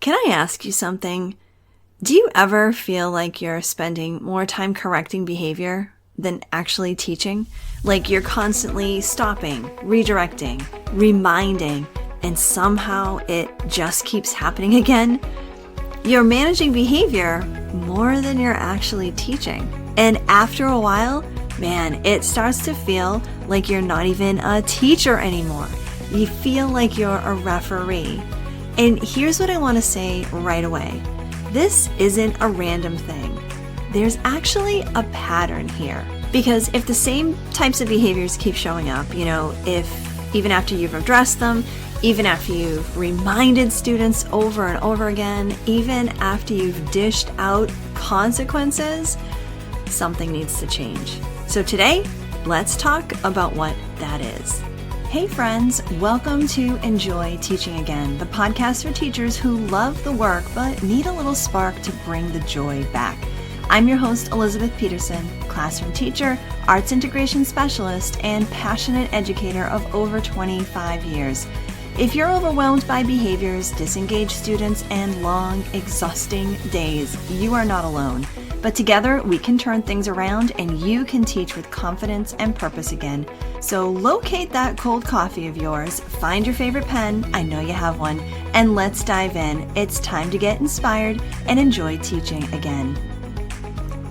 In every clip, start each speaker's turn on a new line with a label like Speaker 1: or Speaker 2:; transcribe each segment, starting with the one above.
Speaker 1: Can I ask you something? Do you ever feel like you're spending more time correcting behavior than actually teaching? Like you're constantly stopping, redirecting, reminding, and somehow it just keeps happening again? You're managing behavior more than you're actually teaching. And after a while, man, it starts to feel like you're not even a teacher anymore. You feel like you're a referee. And here's what I want to say right away. This isn't a random thing. There's actually a pattern here. Because if the same types of behaviors keep showing up, if even after you've addressed them, even after you've reminded students over and over again, even after you've dished out consequences, something needs to change. So today, let's talk about what that is. Hey friends, welcome to Enjoy Teaching Again, the podcast for teachers who love the work but need a little spark to bring the joy back. I'm your host, Elizabeth Peterson, classroom teacher, arts integration specialist, and passionate educator of over 25 years. If you're overwhelmed by behaviors, disengaged students, and long, exhausting days, you are not alone. But together, we can turn things around and you can teach with confidence and purpose again. So locate that cold coffee of yours, find your favorite pen, I know you have one, and let's dive in. It's time to get inspired and enjoy teaching again.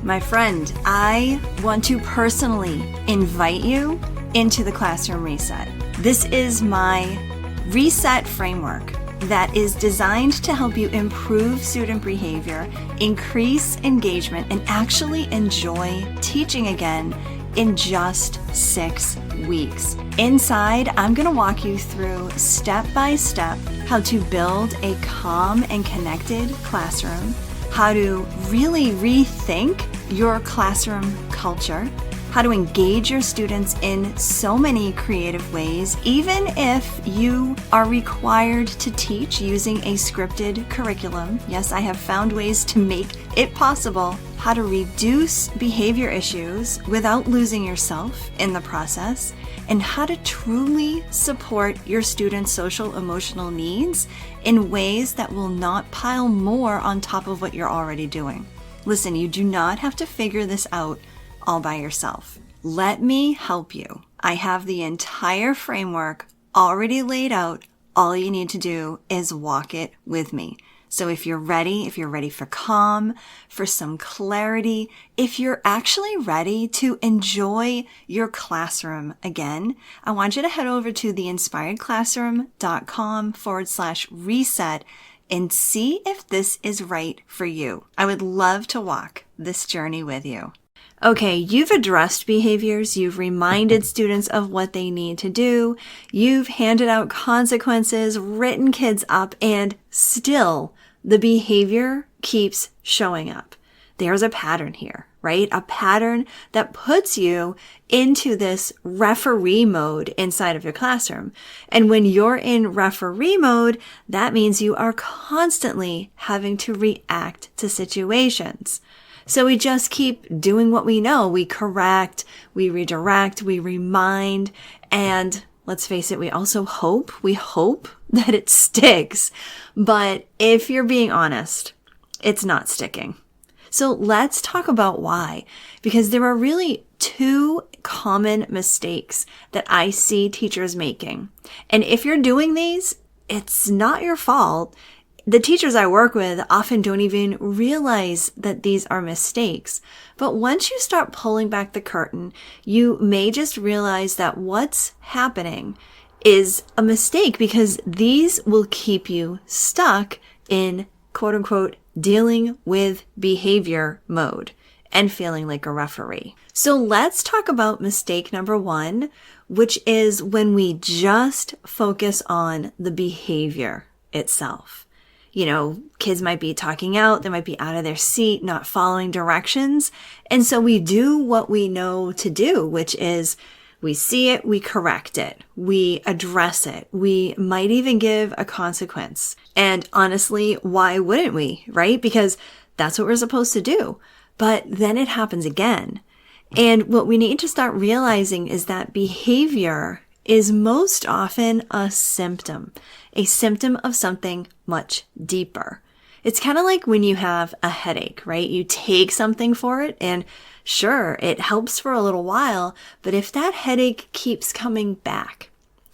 Speaker 1: My friend, I want to personally invite you into the Classroom Reset. This is my reset framework that is designed to help you improve student behavior, increase engagement, and actually enjoy teaching again in just 6 weeks. Inside, I'm going to walk you through step by step how to build a calm and connected classroom, how to really rethink your classroom culture, how to engage your students in so many creative ways, even if you are required to teach using a scripted curriculum. Yes, I have found ways to make it possible. How to reduce behavior issues without losing yourself in the process, and how to truly support your students' social emotional needs in ways that will not pile more on top of what you're already doing. Listen, you do not have to figure this out all by yourself. Let me help you. I have the entire framework already laid out. All you need to do is walk it with me. So if you're ready for calm, for some clarity, if you're actually ready to enjoy your classroom again, I want you to head over to theinspiredclassroom.com/reset and see if this is right for you. I would love to walk this journey with you. Okay, you've addressed behaviors, you've reminded students of what they need to do, you've handed out consequences, written kids up, and still the behavior keeps showing up. There's a pattern here, right? A pattern that puts you into this referee mode inside of your classroom. And when you're in referee mode, that means you are constantly having to react to situations. So we just keep doing what we know. We correct, we redirect, we remind, and let's face it, we hope that it sticks. But if you're being honest, it's not sticking. So let's talk about why. Because there are really two common mistakes that I see teachers making. And if you're doing these, it's not your fault. The teachers I work with often don't even realize that these are mistakes. But once you start pulling back the curtain, you may just realize that what's happening is a mistake because these will keep you stuck in quote unquote dealing with behavior mode and feeling like a referee. So let's talk about mistake number one, which is when we just focus on the behavior itself. Kids might be talking out, they might be out of their seat, not following directions. And so we do what we know to do, which is we see it, we correct it, we address it, we might even give a consequence. And honestly, why wouldn't we, right? Because that's what we're supposed to do. But then it happens again. And what we need to start realizing is that behavior is most often a symptom of something much deeper. It's kind of like when you have a headache, right? You take something for it and sure, it helps for a little while, but if that headache keeps coming back,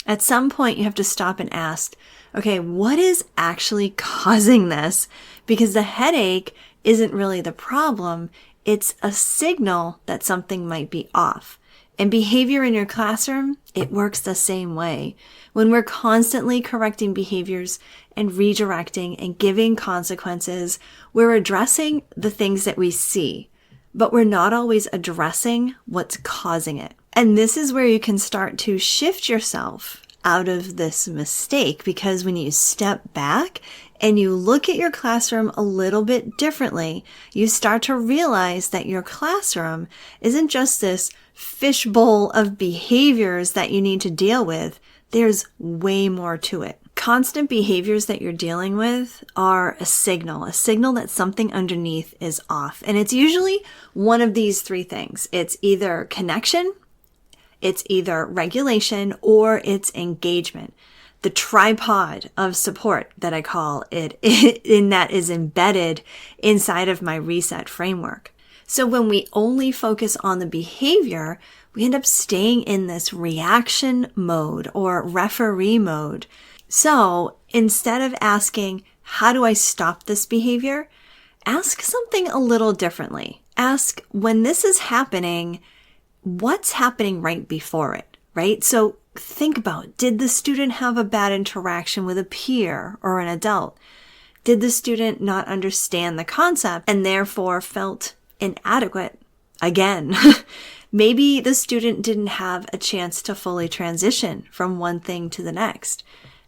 Speaker 1: at some point you have to stop and ask, okay, what is actually causing this? Because the headache isn't really the problem. It's a signal that something might be off. And behavior in your classroom, it works the same way. When we're constantly correcting behaviors and redirecting and giving consequences, we're addressing the things that we see, but we're not always addressing what's causing it. And this is where you can start to shift yourself out of this mistake, because when you step back and you look at your classroom a little bit differently, you start to realize that your classroom isn't just this fishbowl of behaviors that you need to deal with. There's way more to it. Constant behaviors that you're dealing with are a signal that something underneath is off. And it's usually one of these three things. It's either connection, it's either regulation, or it's engagement. The tripod of support that I call it, in that is embedded inside of my reset framework. So when we only focus on the behavior, we end up staying in this reaction mode or referee mode. So instead of asking, how do I stop this behavior? Ask something a little differently. Ask, when this is happening, what's happening right before it, right? So think about, did the student have a bad interaction with a peer or an adult? Did the student not understand the concept and therefore felt inadequate? Again, maybe the student didn't have a chance to fully transition from one thing to the next.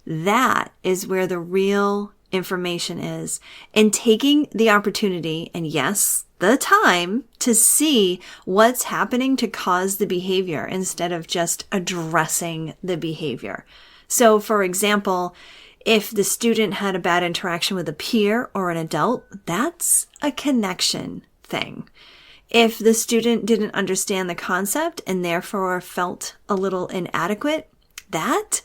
Speaker 1: That is where the real information is. And taking the opportunity, and yes, the time, to see what's happening to cause the behavior instead of just addressing the behavior. So for example, if the student had a bad interaction with a peer or an adult, that's a connection thing. If the student didn't understand the concept and therefore felt a little inadequate, that's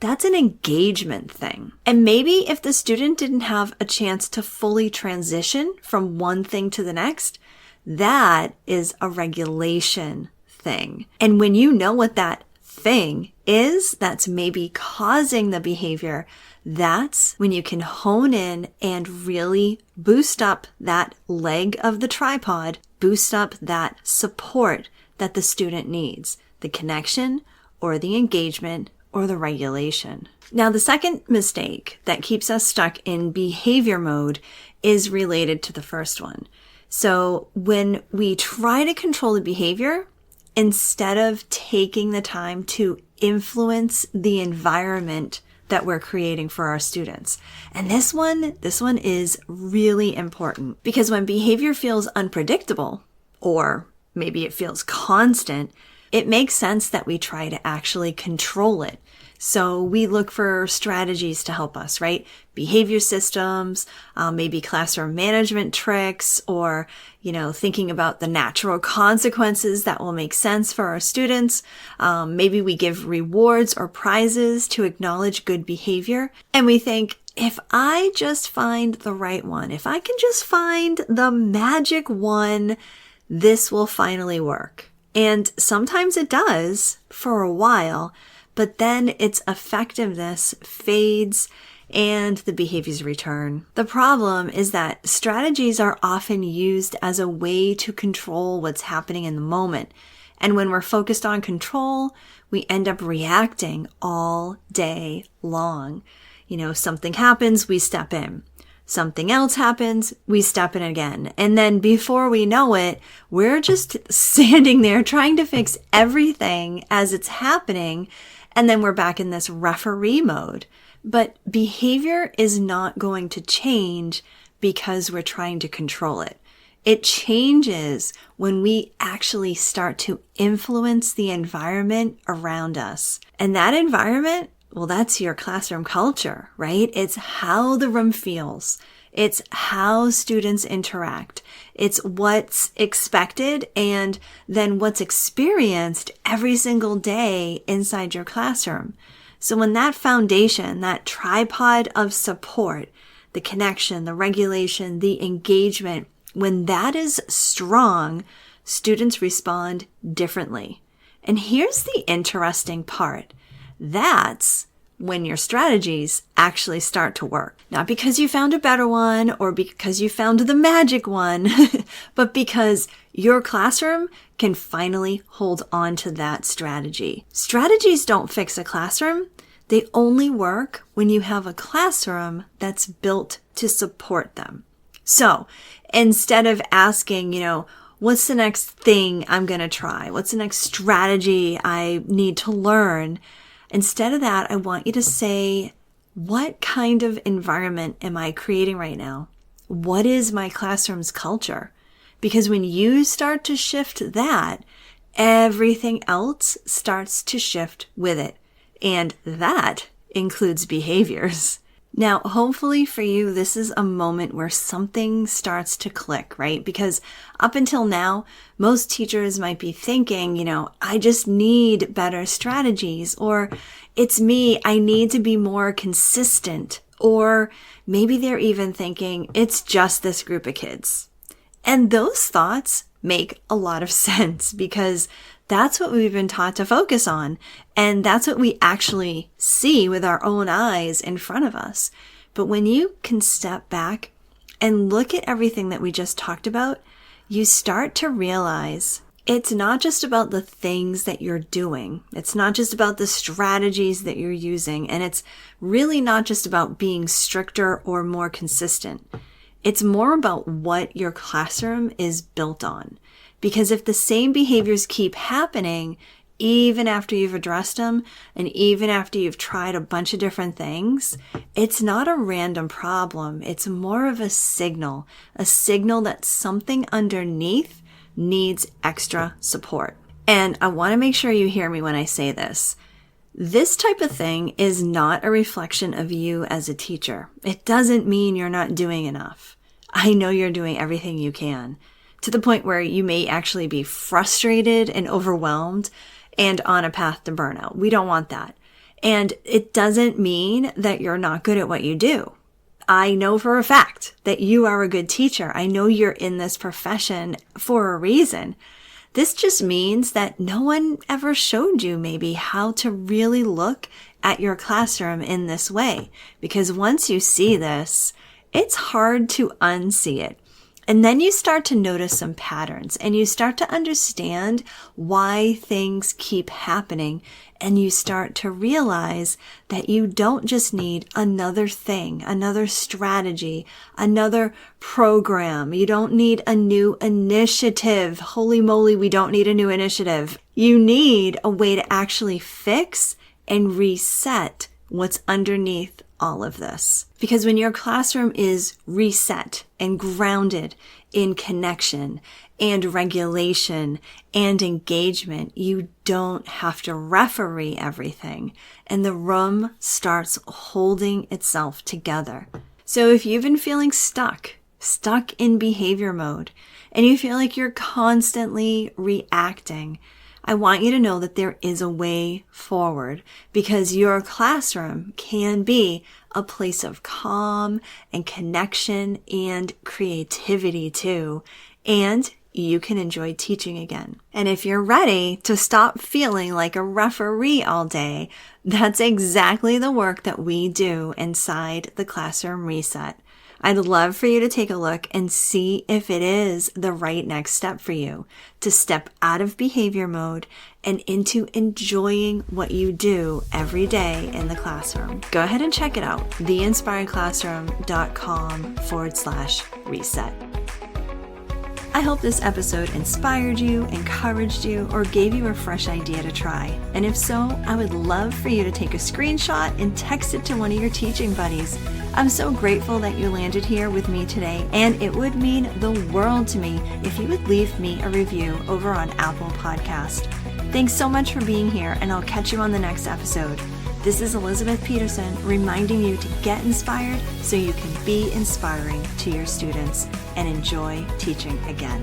Speaker 1: an engagement thing. And maybe if the student didn't have a chance to fully transition from one thing to the next, that is a regulation thing. And when you know what that thing is that's maybe causing the behavior, that's when you can hone in and really boost up that leg of the tripod, boost up that support that the student needs, the connection or the engagement or the regulation. Now, the second mistake that keeps us stuck in behavior mode is related to the first one. So when we try to control the behavior, instead of taking the time to influence the environment that we're creating for our students. And this one is really important, because when behavior feels unpredictable, or maybe it feels constant, it makes sense that we try to actually control it. So we look for strategies to help us, right? Behavior systems, maybe classroom management tricks, or, thinking about the natural consequences that will make sense for our students. Maybe we give rewards or prizes to acknowledge good behavior. And we think, if I just find the right one, if I can just find the magic one, this will finally work. And sometimes it does for a while, but then its effectiveness fades and the behaviors return. The problem is that strategies are often used as a way to control what's happening in the moment. And when we're focused on control, we end up reacting all day long. Something happens, we step in. Something else happens, we step in again. And then before we know it, we're just standing there trying to fix everything as it's happening. And then we're back in this referee mode. But behavior is not going to change because we're trying to control it. It changes when we actually start to influence the environment around us. And that environment, well, that's your classroom culture, right? It's how the room feels. It's how students interact. It's what's expected and then what's experienced every single day inside your classroom. So when that foundation, that tripod of support, the connection, the regulation, the engagement, when that is strong, students respond differently. And here's the interesting part. That's when your strategies actually start to work. Not because you found a better one or because you found the magic one, but because your classroom can finally hold on to that strategy. Strategies don't fix a classroom. They only work when you have a classroom that's built to support them. So instead of asking, what's the next thing I'm going to try? What's the next strategy I need to learn? Instead of that, I want you to say, what kind of environment am I creating right now? What is my classroom's culture? Because when you start to shift that, everything else starts to shift with it. And that includes behaviors. Now, hopefully for you, this is a moment where something starts to click, right? Because up until now, most teachers might be thinking, I just need better strategies, or it's me, I need to be more consistent, or maybe they're even thinking it's just this group of kids. And those thoughts make a lot of sense because that's what we've been taught to focus on. And that's what we actually see with our own eyes in front of us. But when you can step back and look at everything that we just talked about, you start to realize it's not just about the things that you're doing. It's not just about the strategies that you're using. And it's really not just about being stricter or more consistent. It's more about what your classroom is built on. Because if the same behaviors keep happening, even after you've addressed them, and even after you've tried a bunch of different things, it's not a random problem. It's more of a signal that something underneath needs extra support. And I want to make sure you hear me when I say this. This type of thing is not a reflection of you as a teacher. It doesn't mean you're not doing enough. I know you're doing everything you can, to the point where you may actually be frustrated and overwhelmed and on a path to burnout. We don't want that. And it doesn't mean that you're not good at what you do. I know for a fact that you are a good teacher. I know you're in this profession for a reason. This just means that no one ever showed you maybe how to really look at your classroom in this way. Because once you see this, it's hard to unsee it. And then you start to notice some patterns and you start to understand why things keep happening. And you start to realize that you don't just need another thing, another strategy, another program. You don't need a new initiative. Holy moly, we don't need a new initiative. You need a way to actually fix and reset what's underneath all of this. Because when your classroom is reset and grounded in connection and regulation and engagement, you don't have to referee everything, and the room starts holding itself together. So if you've been feeling stuck in behavior mode, and you feel like you're constantly reacting, I want you to know that there is a way forward, because your classroom can be a place of calm and connection and creativity too. And you can enjoy teaching again. And if you're ready to stop feeling like a referee all day, that's exactly the work that we do inside the Classroom Reset. I'd love for you to take a look and see if it is the right next step for you to step out of behavior mode and into enjoying what you do every day in the classroom. Go ahead and check it out, theinspiredclassroom.com/reset. I hope this episode inspired you, encouraged you, or gave you a fresh idea to try. And if so, I would love for you to take a screenshot and text it to one of your teaching buddies. I'm so grateful that you landed here with me today, and it would mean the world to me if you would leave me a review over on Apple Podcast. Thanks so much for being here, and I'll catch you on the next episode. This is Elizabeth Peterson reminding you to get inspired so you can be inspiring to your students and enjoy teaching again.